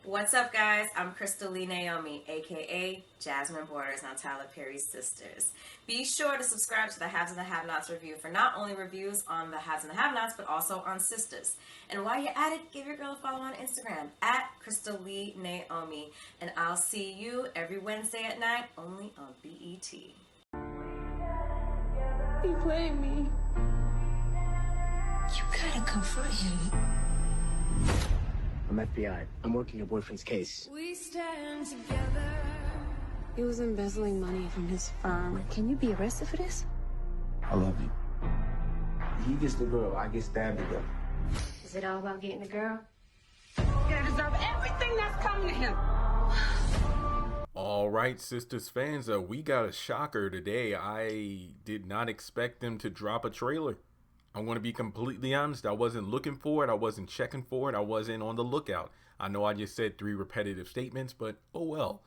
What's up, guys? I'm Crystal Lee Naomi, aka Jasmine Borders on Tyler Perry's Sisters. Be sure to subscribe to the Haves and the Have-Nots review for not only reviews on the Haves and the Have-Nots, but also on Sistas. And while you're at it, give your girl a follow on Instagram at Crystal Lee Naomi. And I'll see you every Wednesday at 9, only on BET. He played me. You gotta confront him. I'm FBI. I'm working your boyfriend's case. We stand together. He was embezzling money from his firm. Can you be arrested for this? I love you. He gets the girl, I get stabbed to death. Is it all about getting the girl? You're gonna deserve everything that's coming to him. All right, Sisters fans, we got a shocker today. I did not expect them to drop a trailer. I'm going to be completely honest. I wasn't looking for it. I wasn't checking for it. I wasn't on the lookout. I know I just said 3 repetitive statements, but oh well.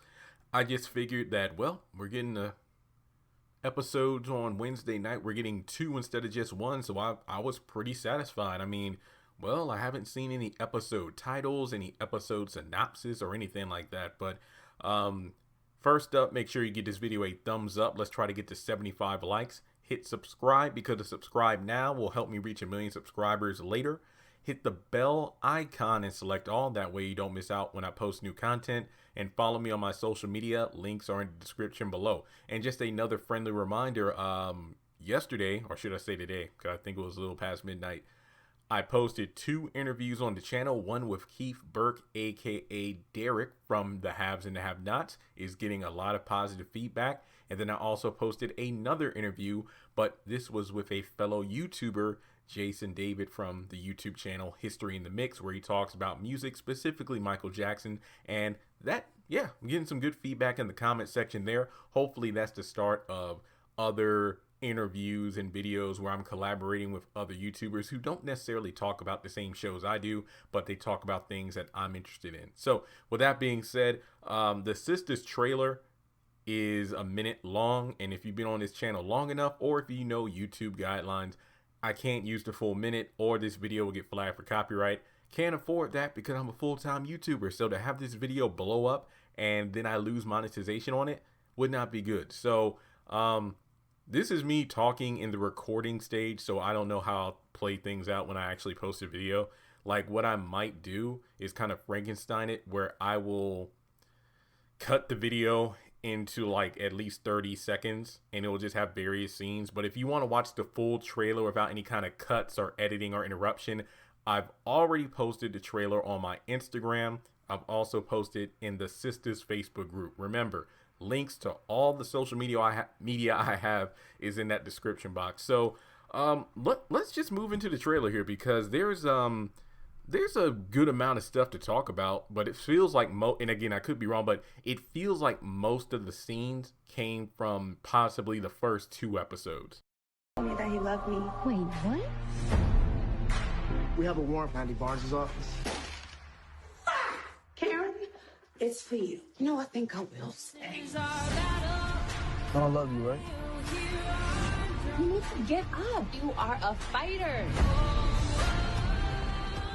I just figured that, well, we're getting the episodes on Wednesday night. We're getting 2 instead of just 1, so I was pretty satisfied. I mean, well, I haven't seen any episode titles, any episode synopsis, or anything like that. But first up, make sure you give this video a thumbs up. Let's try to get to 75 likes. Hit subscribe, because the subscribe now will help me reach 1 million subscribers later. Hit the bell icon and select all. That way you don't miss out when I post new content. And follow me on my social media. Links are in the description below. And just another friendly reminder, yesterday, or should I say today, because I think it was a little past midnight, I posted 2 interviews on the channel. One with Keith Burke, aka Derek from the Haves and the Have-Nots, is getting a lot of positive feedback. And then I also posted another interview, but this was with a fellow YouTuber, Jason David, from the YouTube channel History in the Mix, where he talks about music, specifically Michael Jackson. And that, yeah, I'm getting some good feedback in the comment section there. Hopefully that's the start of other interviews and videos where I'm collaborating with other YouTubers who don't necessarily talk about the same shows I do, but they talk about things that I'm interested in. So with that being said, the Sistas trailer is 1 minute long, and if you've been on this channel long enough, or if you know YouTube guidelines, I can't use the full minute or this video will get flagged for copyright. Can't afford that because I'm a full-time YouTuber, so to have this video blow up and then I lose monetization on it would not be good. So this is me talking in the recording stage, so I don't know how I'll play things out when I actually post a video. Like, what I might do is kind of Frankenstein it, where I will cut the video into like at least 30 seconds and it will just have various scenes. But if you want to watch the full trailer without any kind of cuts or editing or interruption, I've already posted the trailer on my Instagram. I've also posted in the Sistas Facebook group. Remember, links to all the social media I have is in that description box. So let's just move into the trailer here, because there's a good amount of stuff to talk about, but it feels like and again, I could be wrong, but it feels like most of the scenes came from possibly the first 2 episodes. Told me that he loved me. Wait, what? We have a warrant for Andy Barnes' office. Karen, it's for you. No, I think I will stay. I don't love you, right? You need to get up. You are a fighter.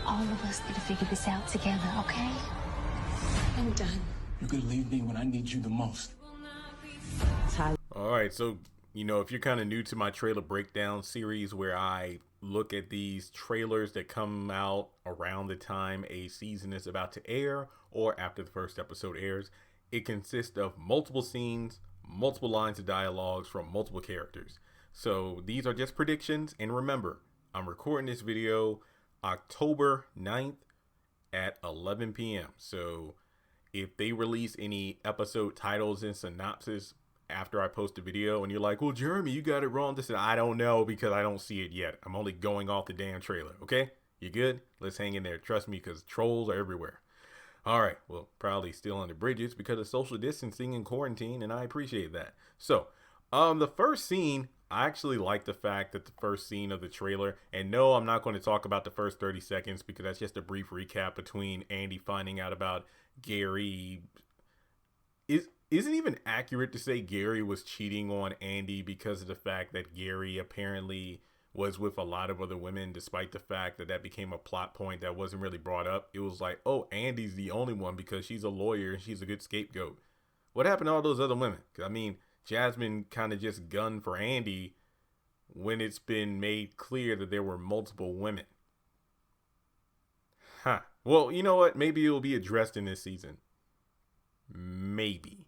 All of us need to figure this out together, okay? I'm done. You could leave me when I need you the most. All right, so you know, if you're kind of new to my trailer breakdown series, where I look at these trailers that come out around the time a season is about to air or after the first episode airs, it consists of multiple scenes, multiple lines of dialogues from multiple characters. So these are just predictions, and remember, I'm recording this video October 9th at 11 p.m. So if they release any episode titles and synopsis after I post a video and you're like, well, Jeremy, you got it wrong, this, I don't know, because I don't see it yet. I'm only going off the damn trailer. Okay, you good? Let's hang in there. Trust me, because trolls are everywhere. All right, well, probably still under bridges because of social distancing and quarantine, and I appreciate that. So the first scene, I actually like the fact that the first scene of the trailer, and no, I'm not going to talk about the first 30 seconds because that's just a brief recap between Andy finding out about Gary. Is it even accurate to say Gary was cheating on Andy because of the fact that Gary apparently was with a lot of other women, despite the fact that that became a plot point that wasn't really brought up. It was like, oh, Andy's the only one because she's a lawyer and she's a good scapegoat. What happened to all those other women? 'Cause, I mean, Jasmine kind of just gunned for Andy when it's been made clear that there were multiple women. Huh. Well, you know what? Maybe it will be addressed in this season. Maybe.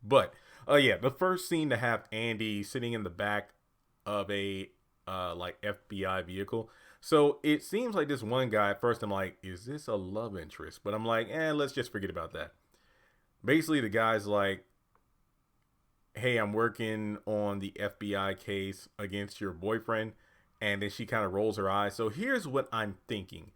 But, yeah, the first scene to have Andy sitting in the back of a, like, FBI vehicle. So it seems like this one guy, at first I'm like, is this a love interest? But I'm like, let's just forget about that. Basically, the guy's like, hey, I'm working on the FBI case against your boyfriend. And then she kind of rolls her eyes. So here's what I'm thinking.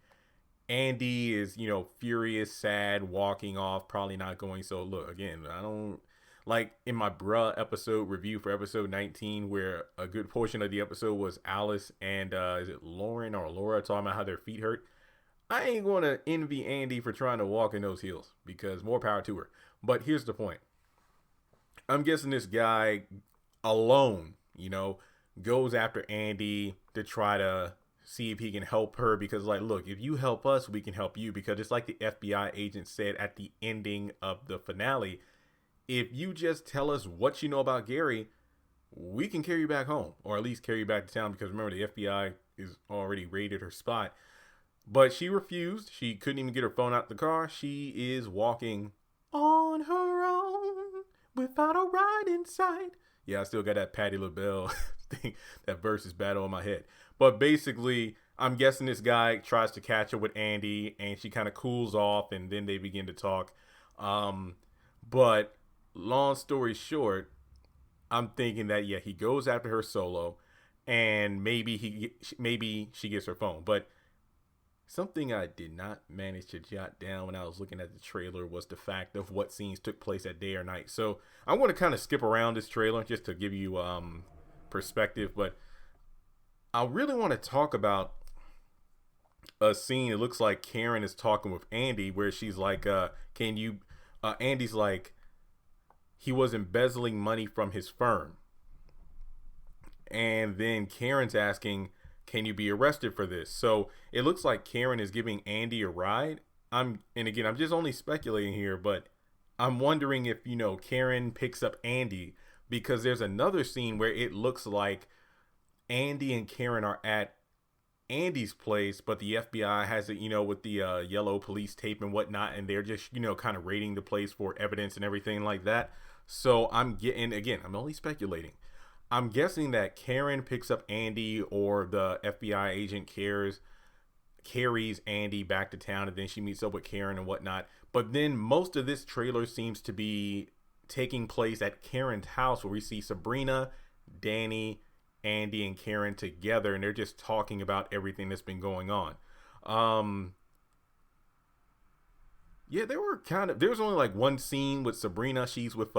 Andy is, furious, sad, walking off, probably not going. So look, again, I don't like in my bruh episode review for episode 19, where a good portion of the episode was Alice and is it Lauren or Laura talking about how their feet hurt. I ain't going to envy Andy for trying to walk in those heels, because more power to her. But here's the point. I'm guessing this guy alone, goes after Andy to try to see if he can help her, because like, look, if you help us, we can help you, because it's like the FBI agent said at the ending of the finale, if you just tell us what you know about Gary, we can carry you back home, or at least carry you back to town, because remember, the FBI is already raided her spot. But she refused. She couldn't even get her phone out the car. She is walking on her own without a ride in sight. Yeah, I still got that Patti LaBelle thing, that versus battle in my head. But basically, I'm guessing this guy tries to catch up with Andy, and she kind of cools off, and then they begin to talk. But long story short, I'm thinking that, yeah, he goes after her solo, and maybe she gets her phone. But something I did not manage to jot down when I was looking at the trailer was the fact of what scenes took place at day or night. So I'm going to kind of skip around this trailer just to give you perspective. But I really want to talk about a scene. It looks like Karen is talking with Andy, where she's like, Andy's like, he was embezzling money from his firm. And then Karen's asking, can you be arrested for this? So it looks like Karen is giving Andy a ride. And again, I'm just only speculating here, but I'm wondering if, Karen picks up Andy, because there's another scene where it looks like Andy and Karen are at Andy's place, but the FBI has it, with the yellow police tape and whatnot, and they're just, kind of raiding the place for evidence and everything like that. So I'm only speculating. I'm guessing that Karen picks up Andy, or the FBI agent carries Andy back to town, and then she meets up with Karen and whatnot. But then most of this trailer seems to be taking place at Karen's house, where we see Sabrina, Danny, Andy, and Karen together, and they're just talking about everything that's been going on. Yeah, there's only like one scene with Sabrina. She's with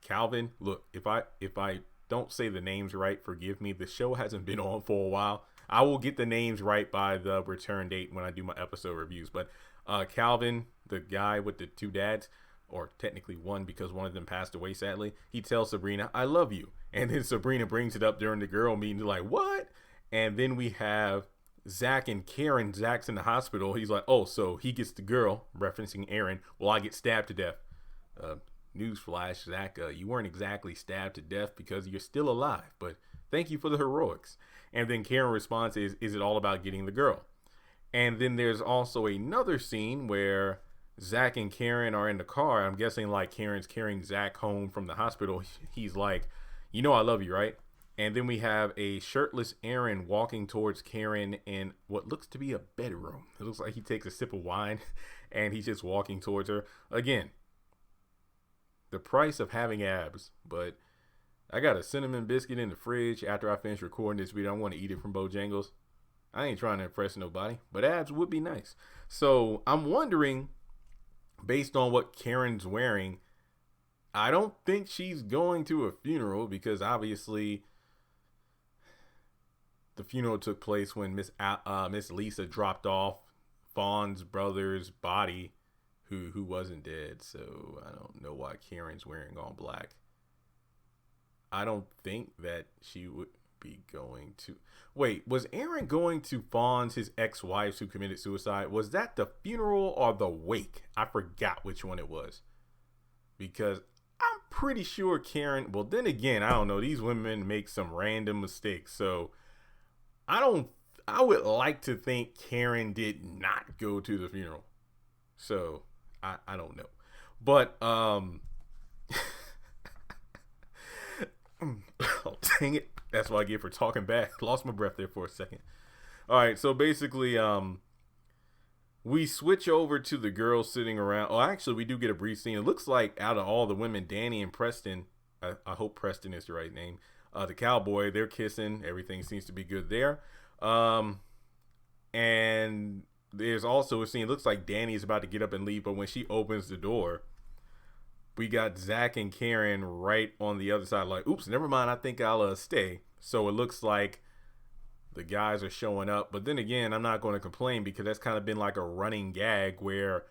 Calvin. Look, if I don't say the names right, forgive me. The show hasn't been on for a while. I will get the names right by the return date when I do my episode reviews. But Calvin, the guy with the two dads, or technically one, because one of them passed away sadly, he tells Sabrina, I love you. And then Sabrina brings it up during the girl meeting. They're like, what? And then we have Zach and Karen. Zach's in the hospital. He's like, oh, so he gets the girl, referencing Aaron. Well, I get stabbed to death. Newsflash, Zach, you weren't exactly stabbed to death because you're still alive, but thank you for the heroics. And then Karen responds, is it all about getting the girl? And then there's also another scene where Zach and Karen are in the car. I'm guessing like Karen's carrying Zach home from the hospital. He's like, I love you, right? And then we have a shirtless Aaron walking towards Karen in what looks to be a bedroom. It looks like he takes a sip of wine and he's just walking towards her. Again, the price of having abs, but I got a cinnamon biscuit in the fridge after I finish recording this video. I want to eat it from Bojangles. I ain't trying to impress nobody, but abs would be nice. So I'm wondering, based on what Karen's wearing, I don't think she's going to a funeral, because obviously the funeral took place when Miss Lisa dropped off Fawn's brother's body, who wasn't dead. So I don't know why Karen's wearing all black. I don't think that she would be going to. Wait, was Aaron going to Fawn's, his ex-wife who committed suicide? Was that the funeral or the wake? I forgot which one it was. Because I'm pretty sure Karen, well, then again, I don't know. These women make some random mistakes. So I would like to think Karen did not go to the funeral. So I don't know. But, oh, dang it. That's what I get for talking back. Lost my breath there for a second. All right. So basically, we switch over to the girls sitting around. Oh, actually, we do get a brief scene. It looks like out of all the women, Danny and Preston, I hope Preston is the right name, the cowboy, they're kissing. Everything seems to be good there. And there's also a scene. It looks like Danny is about to get up and leave, but when she opens the door, we got Zach and Karen right on the other side. Like, oops, never mind. I think I'll stay. So it looks like the guys are showing up. But then again, I'm not going to complain because that's kind of been like a running gag where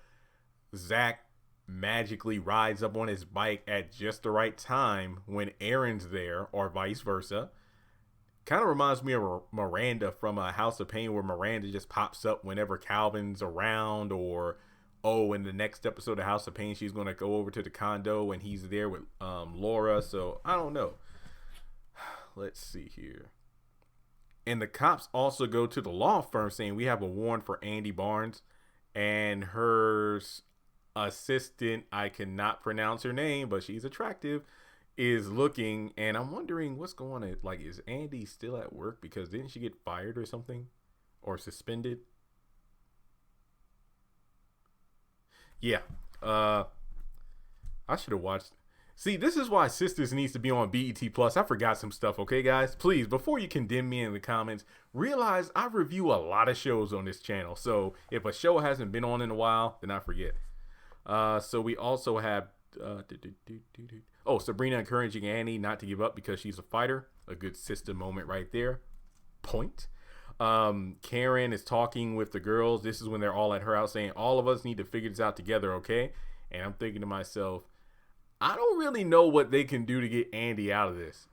Zach magically rides up on his bike at just the right time when Aaron's there, or vice versa. Kind of reminds me of Miranda from House of Pain, where Miranda just pops up whenever Calvin's around, or in the next episode of House of Pain, she's going to go over to the condo and he's there with Laura. So I don't know. Let's see here. And the cops also go to the law firm saying we have a warrant for Andy Barnes, and her assistant, I cannot pronounce her name, but she's attractive, is looking, and I'm wondering what's going on. Like, is Andy still at work? Because didn't she get fired or something, or suspended? Yeah. I should have watched. See, this is why Sistas needs to be on BET Plus. I forgot some stuff, okay, guys? Please, before you condemn me in the comments, realize I review a lot of shows on this channel. So if a show hasn't been on in a while, then I forget. So we also have Sabrina encouraging Annie not to give up because she's a fighter. A good sister moment right there. Point. Karen is talking with the girls. This is when they're all at her house saying, all of us need to figure this out together, okay? And I'm thinking to myself, I don't really know what they can do to get Andy out of this.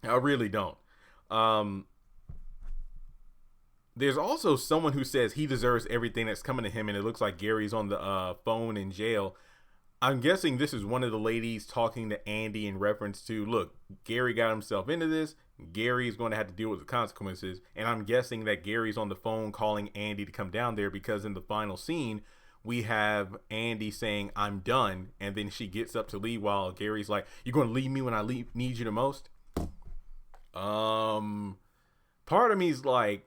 I really don't. There's also someone who says he deserves everything that's coming to him, and it looks like Gary's on the phone in jail. I'm guessing this is one of the ladies talking to Andy in reference to, look, Gary got himself into this. Gary's going to have to deal with the consequences. And I'm guessing that Gary's on the phone calling Andy to come down there, because in the final scene, we have Andy saying, I'm done. And then she gets up to leave while Gary's like, you're going to leave me when I need you the most? Part of me's like,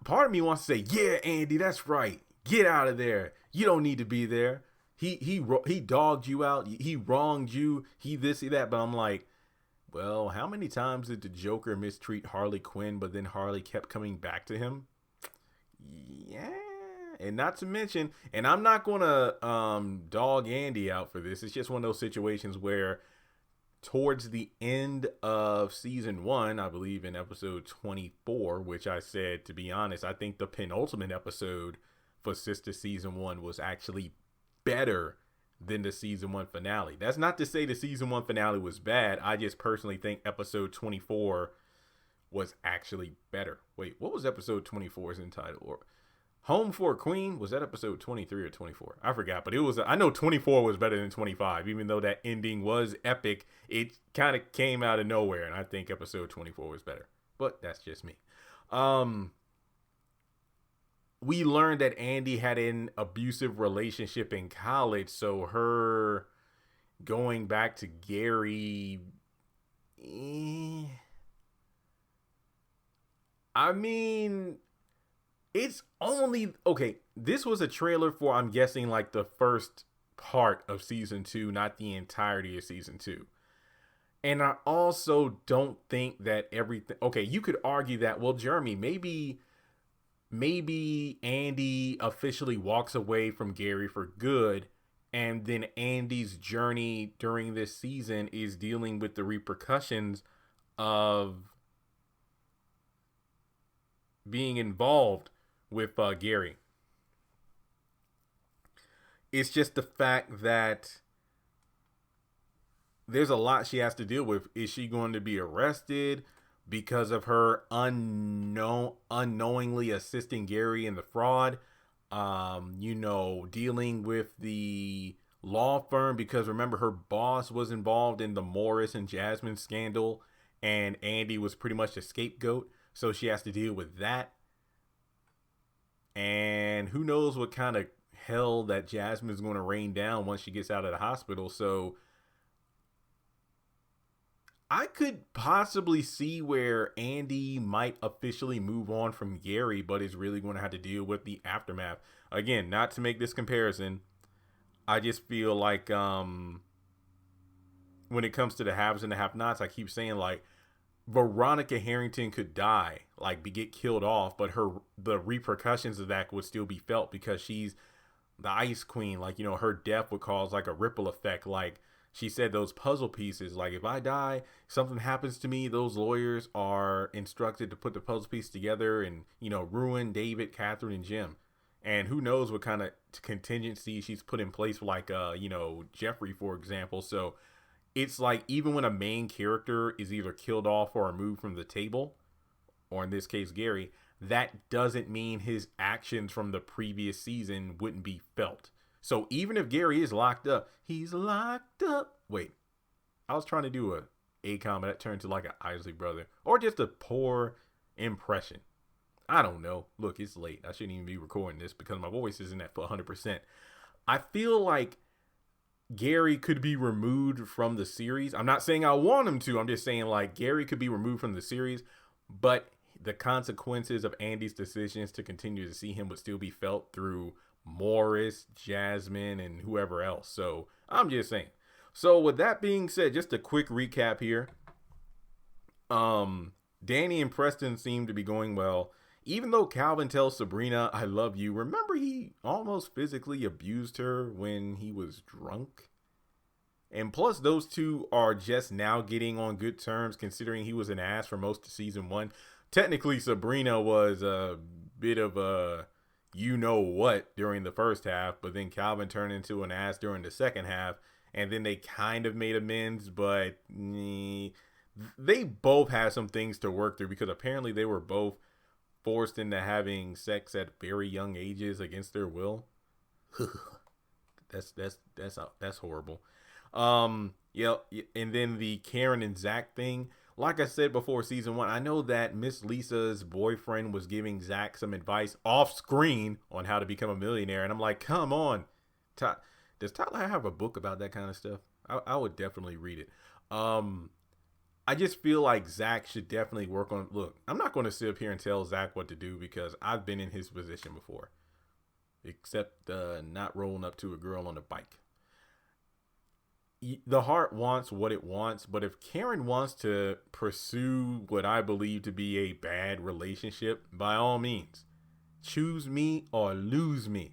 part of me wants to say, yeah, Andy, that's right. Get out of there. You don't need to be there. He dogged you out. He wronged you. He this, he that. But I'm like, well, how many times did the Joker mistreat Harley Quinn, but then Harley kept coming back to him? Yeah. And not to mention, and I'm not going to dog Andy out for this. It's just one of those situations where towards the end of season 1, I believe in episode 24, which I said, to be honest, I think the penultimate episode for Sister season 1 was actually better than the season 1 finale. That's not to say the season 1 finale was bad. I just personally think episode 24 was actually better. Wait, what was episode 24's entitled? Or Home for a Queen? Was that episode 23 or 24? I forgot, but it was, I know 24 was better than 25, even though that ending was epic. It kind of came out of nowhere, and I think episode 24 was better, but that's just me. We learned that Andy had an abusive relationship in college, so her going back to Gary, I mean, it's only, okay, this was a trailer for, I'm guessing, like the first part of season 2, not the entirety of season 2. And I also don't think that everything, okay, you could argue that, well, Jeremy, maybe Andy officially walks away from Gary for good, and then Andy's journey during this season is dealing with the repercussions of being involved with Gary. It's just the fact that there's a lot she has to deal with. Is she going to be arrested because of her unknowingly assisting Gary in the fraud? Dealing with the law firm, because remember her boss was involved in the Morris and Jasmine scandal and Andy was pretty much the scapegoat. So she has to deal with that. And who knows what kind of hell that Jasmine is going to rain down once she gets out of the hospital. So I could possibly see where Andy might officially move on from Gary, but is really going to have to deal with the aftermath. Again, not to make this comparison, I just feel like when it comes to the haves and the have-nots, I keep saying like Veronica Harrington could die, like get killed off, but the repercussions of that would still be felt because she's the Ice Queen. Like, her death would cause like a ripple effect. Like she said, those puzzle pieces, like if I die, something happens to me, those lawyers are instructed to put the puzzle piece together and, ruin David, Catherine, and Jim. And who knows what kind of contingency she's put in place for like, Jeffrey, for example. So it's like even when a main character is either killed off or removed from the table, or in this case, Gary, that doesn't mean his actions from the previous season wouldn't be felt. So even if Gary is locked up, he's locked up. Wait, I was trying to do a comma that turned to like an Isley brother, or just a poor impression. I don't know. Look, it's late. I shouldn't even be recording this because my voice isn't at 100%. I feel like Gary could be removed from the series. I'm not saying I want him to. I'm just saying like Gary could be removed from the series, but the consequences of Andy's decisions to continue to see him would still be felt through Morris, Jasmine, and whoever else. So I'm just saying. So with that being said, just a quick recap here. Danny and Preston seem to be going well. Even though Calvin tells Sabrina, I love you. Remember, he almost physically abused her when he was drunk. And plus, those two are just now getting on good terms, considering he was an ass for most of season 1. Technically, Sabrina was a bit of a you-know-what during the first half, but then Calvin turned into an ass during the second half, and then they kind of made amends, but they both had some things to work through, because apparently they were both forced into having sex at very young ages against their will. That's horrible. Yeah, and then the Karen and Zach thing. Like I said before season 1, I know that Miss Lisa's boyfriend was giving Zach some advice off screen on how to become a millionaire. And I'm like, come on. Does Tyler have a book about that kind of stuff? I would definitely read it. I just feel like Zach should definitely work on, look, I'm not going to sit up here and tell Zach what to do because I've been in his position before. Except not rolling up to a girl on a bike. The heart wants what it wants, but if Karen wants to pursue what I believe to be a bad relationship, by all means, choose me or lose me.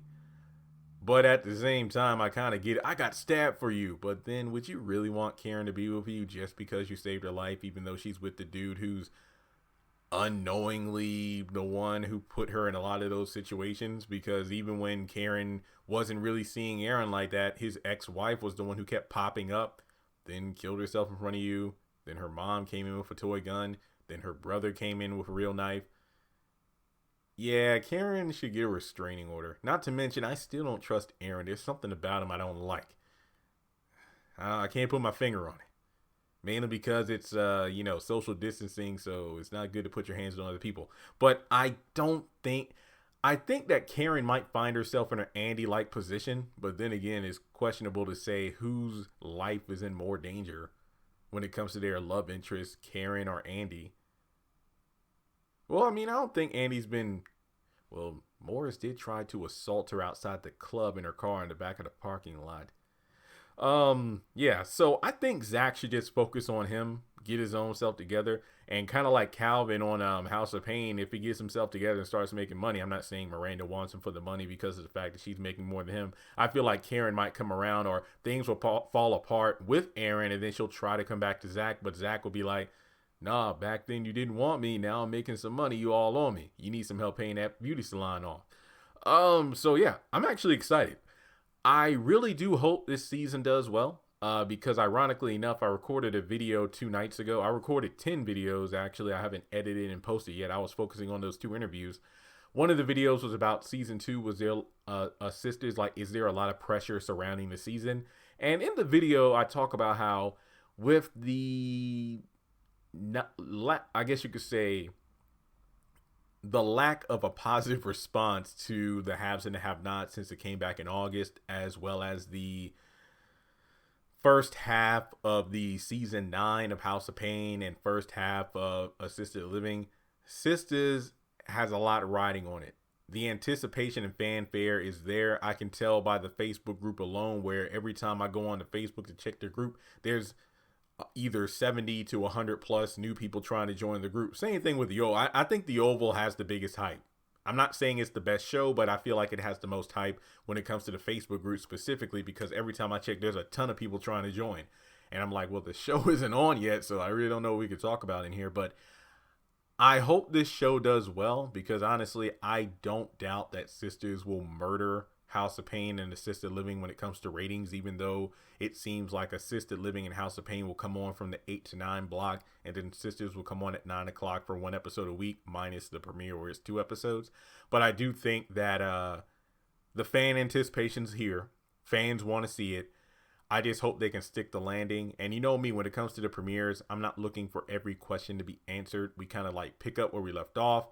But at the same time, I kind of get it. I got stabbed for you, but then would you really want Karen to be with you just because you saved her life, even though she's with the dude who's unknowingly the one who put her in a lot of those situations? Because even when Karen wasn't really seeing Aaron like that, his ex-wife was the one who kept popping up, then killed herself in front of you. Then her mom came in with a toy gun. Then her brother came in with a real knife. Yeah, Karen should get a restraining order. Not to mention, I still don't trust Aaron. There's something about him I don't like. I can't put my finger on it. Mainly because it's, social distancing, so it's not good to put your hands on other people. But I think that Karen might find herself in an Andy-like position, but then again, it's questionable to say whose life is in more danger when it comes to their love interest, Karen or Andy. Well, I mean, I don't think Andy's been... Well, Morris did try to assault her outside the club in her car in the back of the parking lot. Yeah, so I think Zach should just focus on him, get his own self together, and kind of like Calvin on House of Pain, if he gets himself together and starts making money. I'm not saying Miranda wants him for the money because of the fact that she's making more than him. I feel like Karen might come around, or things will fall apart with Aaron, and then she'll try to come back to Zach, but Zach will be like, nah, back then you didn't want me, now I'm making some money, you all on me. You need some help paying that beauty salon off. So yeah, I'm actually excited. I really do hope this season does well. because ironically enough, I recorded a video 2 nights ago. I recorded 10 videos, actually. I haven't edited and posted yet. I was focusing on those 2 interviews. One of the videos was about season 2. Was there, Sistas, like, is there a lot of pressure surrounding the season? And in the video, I talk about how with the, I guess you could say, the lack of a positive response to the haves and the have-nots since it came back in August, as well as the first half of the season 9 of House of Pain and first half of Assisted Living, Sistas has a lot riding on it. The anticipation and fanfare is there. I can tell by the Facebook group alone, where every time I go on to Facebook to check the group, there's either 70 to 100 plus new people trying to join the group. Same thing with the Oval. I think the Oval has the biggest hype. I'm not saying it's the best show, but I feel like it has the most hype when it comes to the Facebook group specifically, because every time I check, there's a ton of people trying to join. And I'm like, well, the show isn't on yet, so I really don't know what we could talk about in here. But I hope this show does well, because honestly, I don't doubt that Sistas will murder House of Pain and Assisted Living when it comes to ratings, even though it seems like Assisted Living and House of Pain will come on from the 8 to 9 block, and then Sistas will come on at 9 o'clock for 1 episode a week, minus the premiere where it's 2 episodes. But I do think that the fan anticipation's here. Fans want to see it. I just hope they can stick the landing. And you know me, when it comes to the premieres, I'm not looking for every question to be answered. We kind of like pick up where we left off,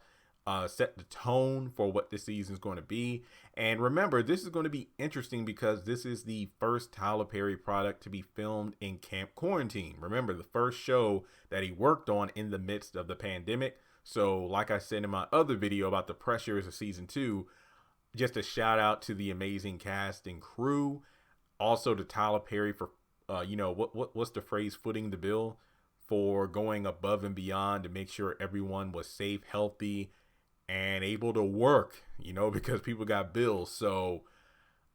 set the tone for what this season is going to be. And remember, this is going to be interesting because this is the first Tyler Perry product to be filmed in Camp Quarantine. Remember, the first show that he worked on in the midst of the pandemic. So like I said in my other video about the pressures of season 2, just a shout out to the amazing cast and crew. Also to Tyler Perry for, what's the phrase, footing the bill, for going above and beyond to make sure everyone was safe, healthy, and able to work, because people got bills. So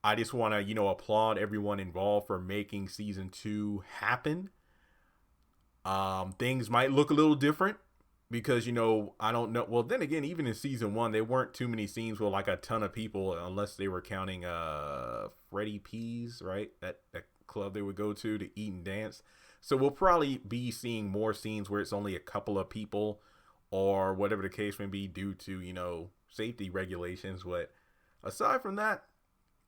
I just want to, applaud everyone involved for making season 2 happen. Things might look a little different because, I don't know. Well, then again, even in season 1, there weren't too many scenes with like a ton of people, unless they were counting Freddie P's, right? That club they would go to eat and dance. So we'll probably be seeing more scenes where it's only a couple of people, or whatever the case may be, due to, safety regulations. But aside from that,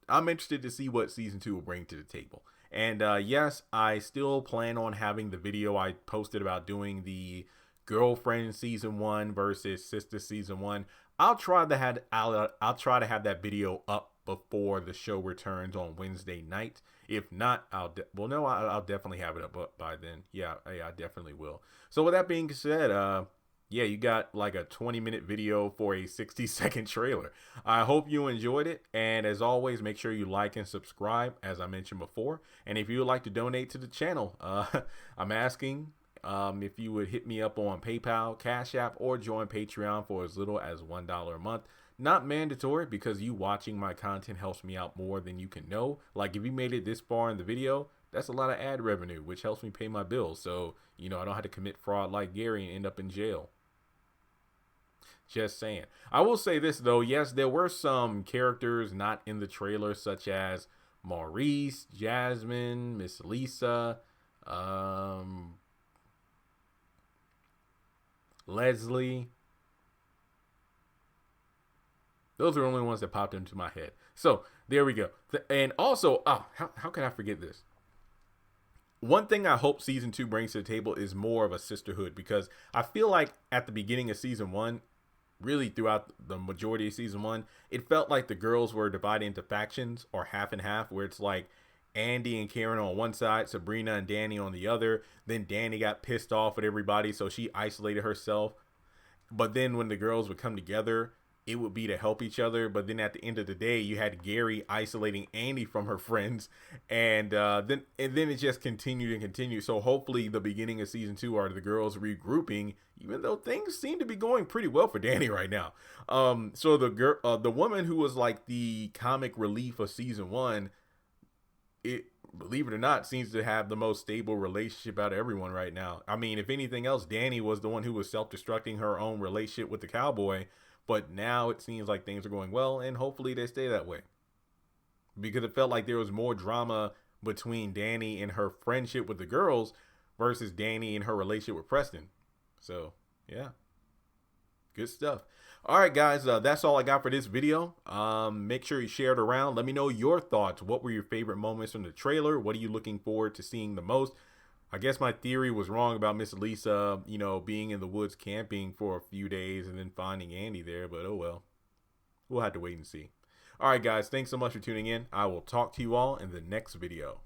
I'm interested to see what season 2 will bring to the table. And yes, I still plan on having the video I posted about doing the Girlfriend season 1 versus Sister season 1. I'll try to have that video up before the show returns on Wednesday night. If not, I'll definitely have it up by then. Yeah, I definitely will. So with that being said, yeah, you got like a 20-minute video for a 60-second trailer. I hope you enjoyed it. And as always, make sure you like and subscribe, as I mentioned before. And if you would like to donate to the channel, I'm asking if you would hit me up on PayPal, Cash App, or join Patreon for as little as $1 a month. Not mandatory, because you watching my content helps me out more than you can know. Like, if you made it this far in the video, that's a lot of ad revenue, which helps me pay my bills. So, I don't have to commit fraud like Gary and end up in jail. Just saying. I will say this, though. Yes, there were some characters not in the trailer, such as Maurice, Jasmine, Miss Lisa, Leslie. Those are the only ones that popped into my head. So there we go. And also, how can I forget this? One thing I hope season 2 brings to the table is more of a sisterhood, because I feel like at the beginning of season 1, really throughout the majority of season 1, it felt like the girls were divided into factions, or half and half, where it's like Andy and Karen on one side, Sabrina and Danny on the other. Then Danny got pissed off at everybody, so she isolated herself. But then when the girls would come together, it would be to help each other. But then at the end of the day, you had Gary isolating Andy from her friends, and then it just continued and continued. So hopefully the beginning of season 2 are the girls regrouping, even though things seem to be going pretty well for Danny right now. So the woman who was like the comic relief of season 1, believe it or not, seems to have the most stable relationship out of everyone right now. I mean, if anything else, Danny was the one who was self-destructing her own relationship with the cowboy. But now it seems like things are going well, and hopefully they stay that way. Because it felt like there was more drama between Danny and her friendship with the girls versus Danny and her relationship with Preston. So, yeah. Good stuff. All right, guys, that's all I got for this video. Make sure you share it around. Let me know your thoughts. What were your favorite moments from the trailer? What are you looking forward to seeing the most? I guess my theory was wrong about Miss Lisa, you know, being in the woods camping for a few days and then finding Andy there, but oh well. We'll have to wait and see. All right, guys, thanks so much for tuning in. I will talk to you all in the next video.